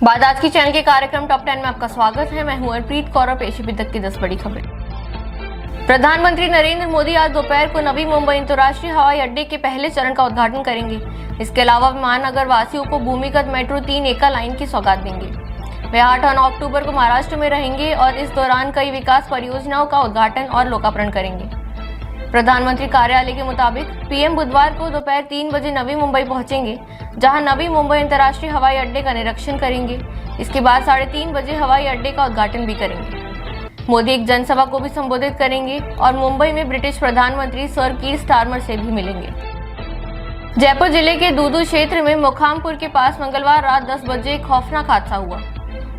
बाद आज की चैनल के कार्यक्रम टॉप 10 में आपका स्वागत है। मैं हूं अर्प्रीत कौर और पेश है तक की 10 बड़ी खबरें। प्रधानमंत्री नरेंद्र मोदी आज दोपहर को नवी मुंबई अंतर्राष्ट्रीय हवाई अड्डे के पहले चरण का उद्घाटन करेंगे। इसके अलावा महानगर वासियों को भूमिगत मेट्रो 3 एका लाइन की सौगात देंगे। वे 8 और 9 अक्टूबर को महाराष्ट्र में रहेंगे और इस दौरान कई विकास परियोजनाओं का उद्घाटन और लोकार्पण करेंगे। प्रधानमंत्री कार्यालय के मुताबिक पीएम बुधवार को दोपहर 3 बजे नवी मुंबई पहुंचेंगे, जहां नवी मुंबई अंतर्राष्ट्रीय हवाई अड्डे का निरीक्षण करेंगे। इसके बाद 3:30 बजे हवाई अड्डे का उद्घाटन भी करेंगे। मोदी एक जनसभा को भी संबोधित करेंगे और मुंबई में ब्रिटिश प्रधानमंत्री सर कीर स्टारमर से भी मिलेंगे। जयपुर जिले के दूदू क्षेत्र में मुकामपुर के पास मंगलवार रात 10 बजे एक खौफनाक हादसा हुआ।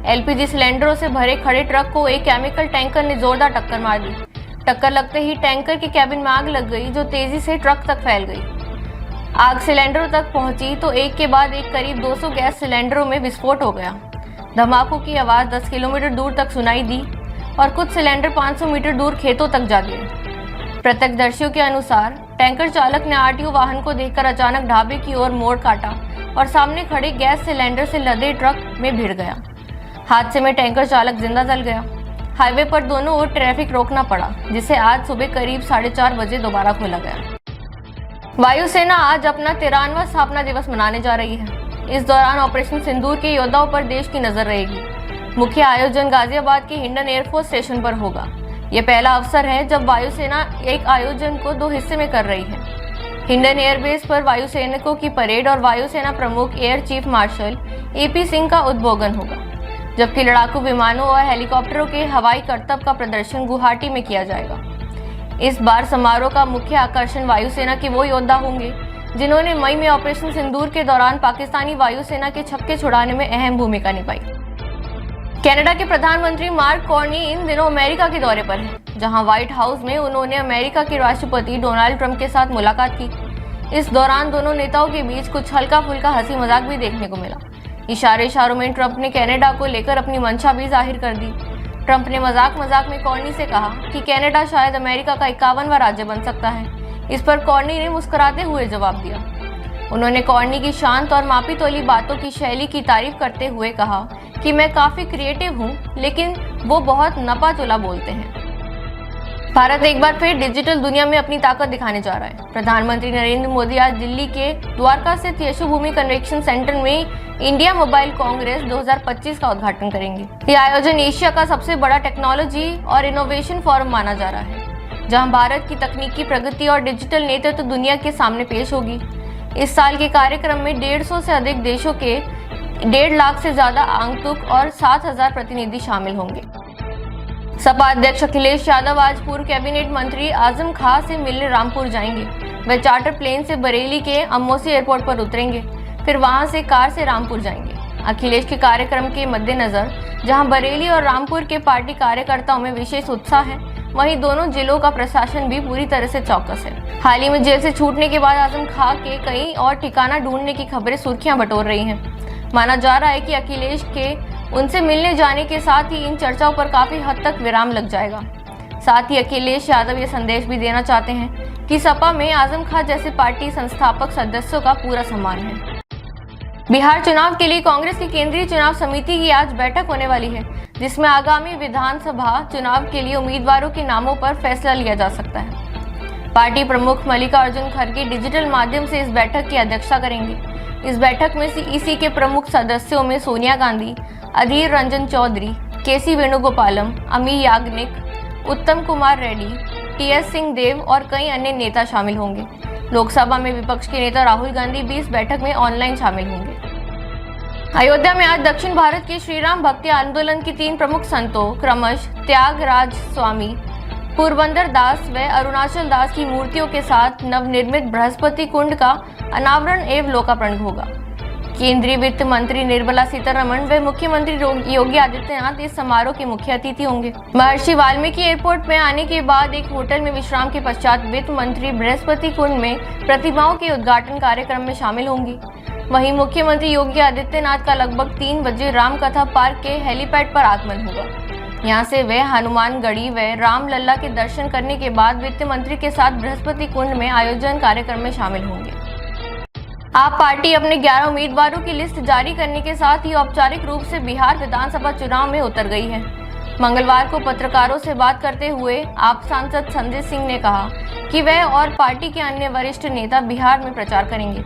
एलपीजी सिलेंडरों से भरे खड़े ट्रक को एक केमिकल टैंकर ने जोरदार टक्कर मार दी। टक्कर लगते ही टैंकर के कैबिन में आग लग गई, जो तेजी से ट्रक तक फैल गई। आग सिलेंडरों तक पहुंची तो एक के बाद एक करीब 200 गैस सिलेंडरों में विस्फोट हो गया। धमाकों की आवाज 10 किलोमीटर दूर तक सुनाई दी और कुछ सिलेंडर 500 मीटर दूर खेतों तक जा गिरे। प्रत्यक्षदर्शियों के अनुसार टैंकर चालक ने आरटीओ वाहन को देखकर अचानक ढाबे की ओर मोड़ काटा और सामने खड़े गैस सिलेंडर से लदे ट्रक में भिड़ गया। हादसे में टैंकर चालक जिंदा जल गया। हाईवे पर दोनों ओर ट्रैफिक रोकना पड़ा, जिसे आज सुबह करीब 4:30 बजे दोबारा खोला गया। वायुसेना आज अपना 93वां स्थापना दिवस मनाने जा रही है। इस दौरान ऑपरेशन सिंदूर के योद्धाओं पर देश की नजर रहेगी। मुख्य आयोजन गाजियाबाद के हिंडन एयरफोर्स स्टेशन पर होगा। यह पहला अवसर है जब वायुसेना एक आयोजन को 2 हिस्से में कर रही है। हिंडन एयरबेस पर वायुसैनिकों की परेड और वायुसेना प्रमुख air chief marshal AP Singh का उद्बोधन होगा, जबकि लड़ाकू विमानों और हेलीकॉप्टरों के हवाई करतब का प्रदर्शन गुवाहाटी में किया जाएगा। इस बार समारोह का मुख्य आकर्षण वायुसेना के वो योद्धा होंगे जिन्होंने मई में ऑपरेशन सिंदूर के दौरान पाकिस्तानी वायुसेना के छक्के छुड़ाने में अहम भूमिका निभाई। कनाडा के प्रधानमंत्री मार्क कार्नी इन दिनों अमेरिका के दौरे पर हैं, जहां व्हाइट हाउस में उन्होंने अमेरिका के राष्ट्रपति डोनाल्ड ट्रंप के साथ मुलाकात की। इस दौरान दोनों नेताओं के बीच कुछ हल्का फुल्का हंसी मजाक भी देखने को मिला। इशारों में ट्रंप ने कनाडा को लेकर अपनी मंशा भी जाहिर कर दी। ट्रंप ने मजाक में कार्नी से कहा कि कनाडा शायद अमेरिका का 51वां राज्य बन सकता है। इस पर कार्नी ने मुस्कुराते हुए जवाब दिया। उन्होंने कार्नी की शांत और मापी तोली बातों की शैली की तारीफ करते हुए कहा कि मैं काफी क्रिएटिव हूँ, लेकिन वो बहुत नपा तुला बोलते हैं। भारत एक बार फिर डिजिटल दुनिया में अपनी ताकत दिखाने जा रहा है। प्रधानमंत्री नरेंद्र मोदी आज दिल्ली के द्वारका स्थित यशोभूमि कन्वेंशन सेंटर में इंडिया मोबाइल कांग्रेस 2025 का उद्घाटन करेंगे। यह आयोजन एशिया का सबसे बड़ा टेक्नोलॉजी और इनोवेशन फोरम माना जा रहा है, जहां भारत की तकनीकी प्रगति और डिजिटल नेतृत्व दुनिया के सामने पेश होगी। इस साल के कार्यक्रम में 150 से अधिक देशों के 1.5 लाख से ज्यादा आगंतुक और 7,000 प्रतिनिधि शामिल होंगे। सपा अध्यक्ष अखिलेश यादव आज पूर्व कैबिनेट मंत्री आजम खां से मिलने रामपुर जाएंगे। वे चार्टर प्लेन से बरेली के अमोसी एयरपोर्ट पर उतरेंगे, फिर वहां से कार से रामपुर जाएंगे। अखिलेश के कार्यक्रम के मद्देनजर जहां बरेली और रामपुर के पार्टी कार्यकर्ताओं में विशेष उत्साह है, वहीं दोनों जिलों का प्रशासन भी पूरी तरह से चौकस है। हाल ही में जेल से छूटने के बाद आजम खां के कई और ठिकाना ढूंढने की खबरें सुर्खियां बटोर रही हैं। माना जा रहा है कि अखिलेश के उनसे मिलने जाने के साथ ही इन चर्चाओं पर काफी हद तक विराम लग जाएगा। साथ ही अखिलेश यादव ये संदेश भी देना चाहते हैं कि सपा में आजम खां जैसे पार्टी संस्थापक सदस्यों का पूरा सम्मान है। बिहार चुनाव के लिए कांग्रेस की केंद्रीय चुनाव समिति की आज बैठक होने वाली है, जिसमें आगामी विधानसभा चुनाव के लिए उम्मीदवारों के नामों पर फैसला लिया जा सकता है। पार्टी प्रमुख मल्लिकार्जुन खड़गे डिजिटल माध्यम से इस बैठक की अध्यक्षता करेंगे। इस बैठक में CEC के प्रमुख सदस्यों में सोनिया गांधी, अधीर रंजन चौधरी, KC वेणुगोपालम, अमी याग्निक, उत्तम कुमार रेड्डी, TS सिंहदेव और कई अन्य नेता शामिल होंगे। लोकसभा में विपक्ष के नेता राहुल गांधी भी इस बैठक में ऑनलाइन शामिल होंगे। अयोध्या में आज दक्षिण भारत के श्रीराम भक्ति आंदोलन की 3 प्रमुख संतों क्रमशः त्यागराज स्वामी, पुरबंदर दास व अरुणाचल दास की मूर्तियों के साथ नवनिर्मित बृहस्पति कुंड का अनावरण एवं लोकार्पण होगा। केंद्रीय वित्त मंत्री निर्मला सीतारमण व मुख्यमंत्री योगी आदित्यनाथ इस समारोह के मुख्य अतिथि होंगे। महर्षि वाल्मीकि एयरपोर्ट में आने के बाद एक होटल में विश्राम के पश्चात वित्त मंत्री बृहस्पति कुंड में प्रतिमाओं के उद्घाटन कार्यक्रम में शामिल होंगी। वहीं मुख्यमंत्री योगी आदित्यनाथ का लगभग 3 बजे रामकथा पार्क के हेलीपैड पर आगमन होगा। यहां से वे हनुमानगढ़ी व रामलला के दर्शन करने के बाद वित्त मंत्री के साथ बृहस्पति कुंड में आयोजन कार्यक्रम में शामिल होंगे। आप पार्टी अपने 11 उम्मीदवारों की लिस्ट जारी करने के साथ ही औपचारिक रूप से बिहार विधानसभा चुनाव में उतर गई है। मंगलवार को पत्रकारों से बात करते हुए आप सांसद संजय सिंह ने कहा कि वह और पार्टी के अन्य वरिष्ठ नेता बिहार में प्रचार करेंगे।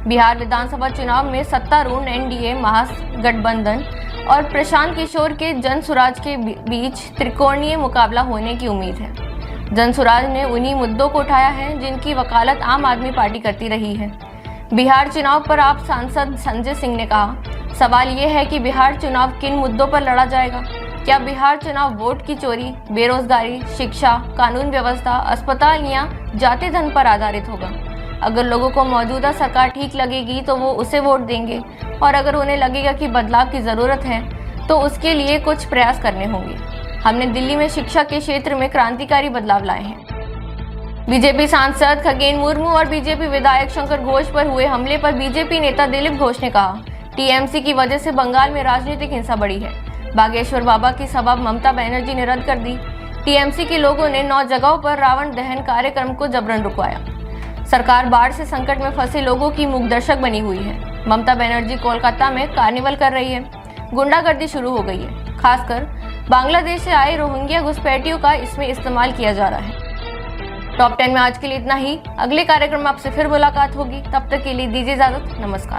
बिहार विधानसभा चुनाव में सत्तारूढ़ एनडीए महागठबंधन और प्रशांत किशोर के जनसुराज के बीच त्रिकोणीय मुकाबला होने की उम्मीद है। जनसुराज ने उन्हीं मुद्दों को उठाया है जिनकी वकालत आम आदमी पार्टी करती रही है। बिहार चुनाव पर आप सांसद संजय सिंह ने कहा, सवाल ये है कि बिहार चुनाव किन मुद्दों पर लड़ा जाएगा। क्या बिहार चुनाव वोट की चोरी, बेरोजगारी, शिक्षा, कानून व्यवस्था, अस्पताल या जाति धन पर आधारित होगा। अगर लोगों को मौजूदा सरकार ठीक लगेगी तो वो उसे वोट देंगे और अगर उन्हें लगेगा कि बदलाव की ज़रूरत है तो उसके लिए कुछ प्रयास करने होंगे। हमने दिल्ली में शिक्षा के क्षेत्र में क्रांतिकारी बदलाव लाए हैं। बीजेपी सांसद खगेन मुर्मू और बीजेपी विधायक शंकर घोष पर हुए हमले पर बीजेपी नेता दिलीप घोष ने कहा, टीएमसी की वजह से बंगाल में राजनीतिक हिंसा बढ़ी है। बागेश्वर बाबा की सभा ममता बनर्जी ने रद्द कर दी। टीएमसी के लोगों ने 9 जगहों पर रावण दहन कार्यक्रम को जबरन रुकवाया। सरकार बाढ़ से संकट में फंसे लोगों की मूकदर्शक बनी हुई है। ममता बनर्जी कोलकाता में कार्निवल कर रही है। गुंडागर्दी शुरू हो गई है। खासकर बांग्लादेश से आए रोहिंग्या घुसपैठियों का इसमें इस्तेमाल किया जा रहा है। टॉप 10 में आज के लिए इतना ही। अगले कार्यक्रम में आपसे फिर मुलाकात होगी। तब तक के लिए दीजिए इजाजत। नमस्कार।